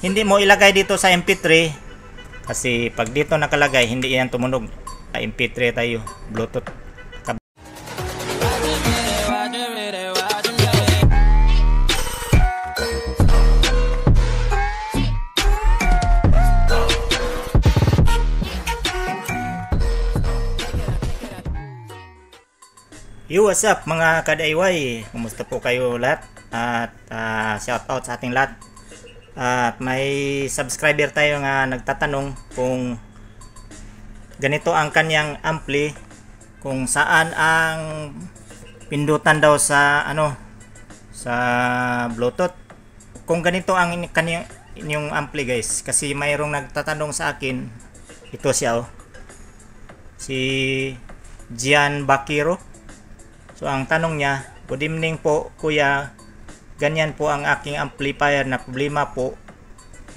hindi mo ilagay dito sa MP3 kasi pag dito nakalagay hindi yan tumunog. MP3 tayo, Bluetooth. Yo, what's up mga ka-DIY? Kumusta po kayo lahat? At shout out sa ating lahat. At may subscriber tayo nga nagtatanong kung ganito ang kanyang ampli, kung saan ang pindutan daw sa sa Bluetooth. Kung ganito ang inyong ampli guys, kasi mayroong nagtatanong sa akin. Ito siya si Gian Bakiro. So ang tanong niya, good evening po kuya, ganyan po ang aking amplifier na problema po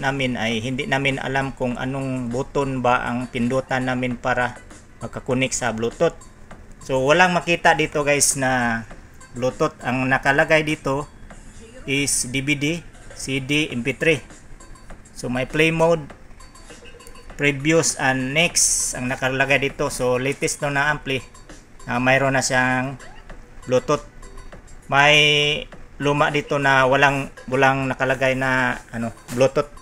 namin ay hindi namin alam kung anong button ba ang pindutan namin para makakunik sa Bluetooth. So walang makita dito guys na Bluetooth, ang nakalagay dito is DVD, CD, MP3. So may play mode, previous and next ang nakalagay dito. So latest na ampli, mayroon na siyang Bluetooth. May luma dito na walang nakalagay na Bluetooth.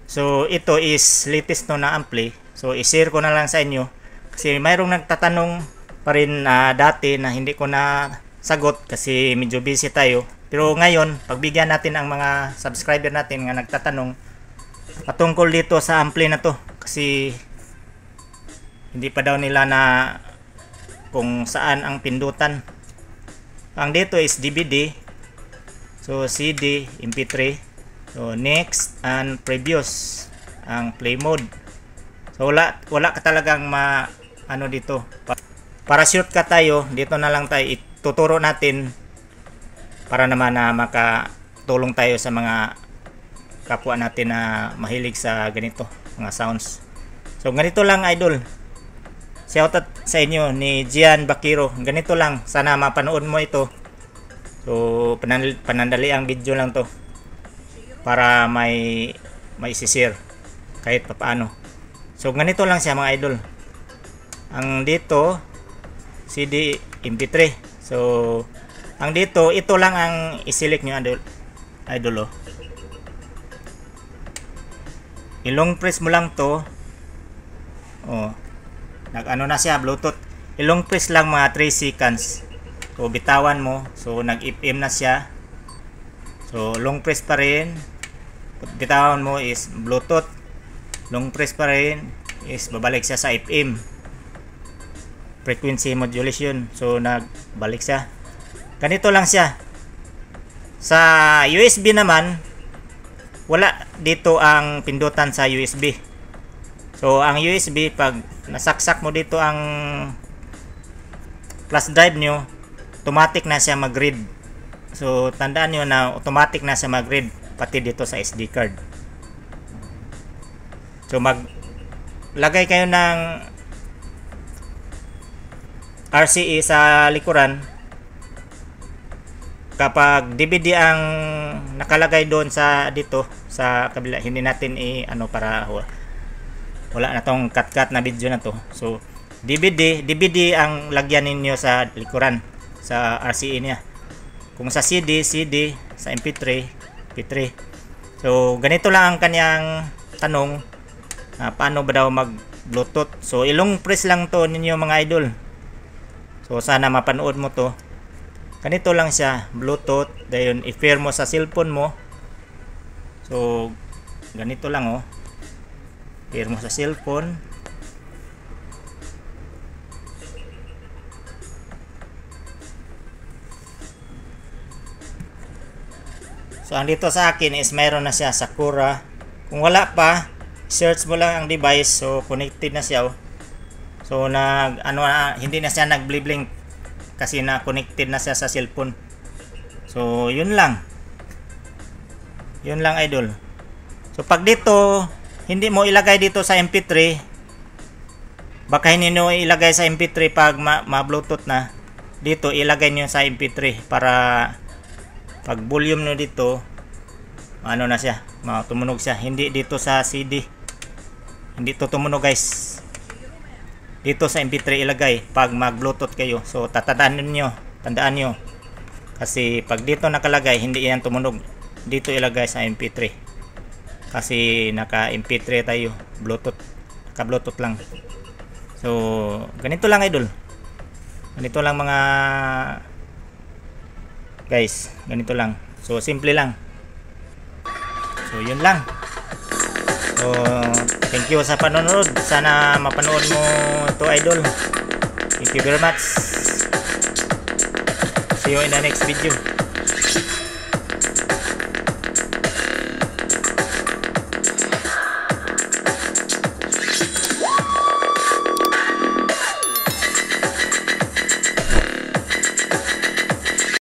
So ito is latest na ampli. So i-share ko na lang sa inyo kasi mayroong nagtatanong pa rin dati na hindi ko na sagot kasi medyo busy tayo. Pero ngayon pagbigyan natin ang mga subscriber natin nga nagtatanong patungkol dito sa ampli na to, kasi hindi pa daw nila na kung saan ang pindutan. Ang dito is DVD, so CD, MP3, so next and previous ang play mode. So wala ka talagang dito. Para shortcut tayo, dito na lang tayo ituturo natin para naman na makatulong tayo sa mga kapwa natin na mahilig sa ganito mga sounds. So ganito lang idol. Shoutout sa inyo ni Gian Bakiro. Ganito lang, sana mapanood mo ito. So panandali ang video lang to para may isi-share kahit papaano. So ganito lang siya mga idol. Ang dito CD, MP3. So ang dito, ito lang ang i-select nyo idol. Ilong press mo lang to. Na siya Bluetooth. Ilong press lang mga 3 seconds. So bitawan mo. So nag-FM na siya. So long press pa rin. Bitawan mo is Bluetooth. Long press pa rin is babalik siya sa FM. Frequency modulation. So nagbalik siya. Ganito lang siya. Sa USB naman, wala dito ang pindutan sa USB. So ang USB, pag nasaksak mo dito ang flash drive nyo, automatic na siya mag-read. So tandaan nyo na automatic na siya mag-read pati dito sa SD card. So maglagay kayo ng RCA sa likuran. Kapag DVD ang nakalagay doon sa dito sa kabila, hindi natin para wala na tong cut na video na to. So DVD ang lagyan ninyo sa likuran sa RCA niya. Kung sa CD, sa MP3, MP3. So ganito lang ang kanyang tanong, paano ba daw mag Bluetooth. So ilong press lang to ninyo mga idol. So sana mapanood mo to. Ganito lang siya, Bluetooth. Dayon i-pair mo sa cellphone mo. So ganito lang pair mo sa cellphone. So ang dito sa akin is mayroon na siya Sakura. Kung wala pa, search mo lang ang device. So connected na siya. So hindi na siya nag-blink kasi na connected na siya sa cellphone. So yun lang idol. So pag dito hindi mo ilagay dito sa MP3, baka hindi nyo ilagay sa MP3 pag ma-Bluetooth na, dito ilagay nyo sa MP3 para pag volume nyo dito ano na siya, tumunog siya. Hindi dito sa CD, hindi to tumunog guys, dito sa MP3 ilagay pag mag bluetooth kayo. So tandaan nyo kasi pag dito nakalagay hindi yan tumunog, dito ilagay sa MP3 kasi naka MP3 tayo, bluetooth, naka bluetooth lang. So ganito lang idol, ganito lang mga guys, ganito lang. So simple lang. So yun lang. So thank you sa panonood, sana mapanood mo to idol. Thank you very much. See you in the next video.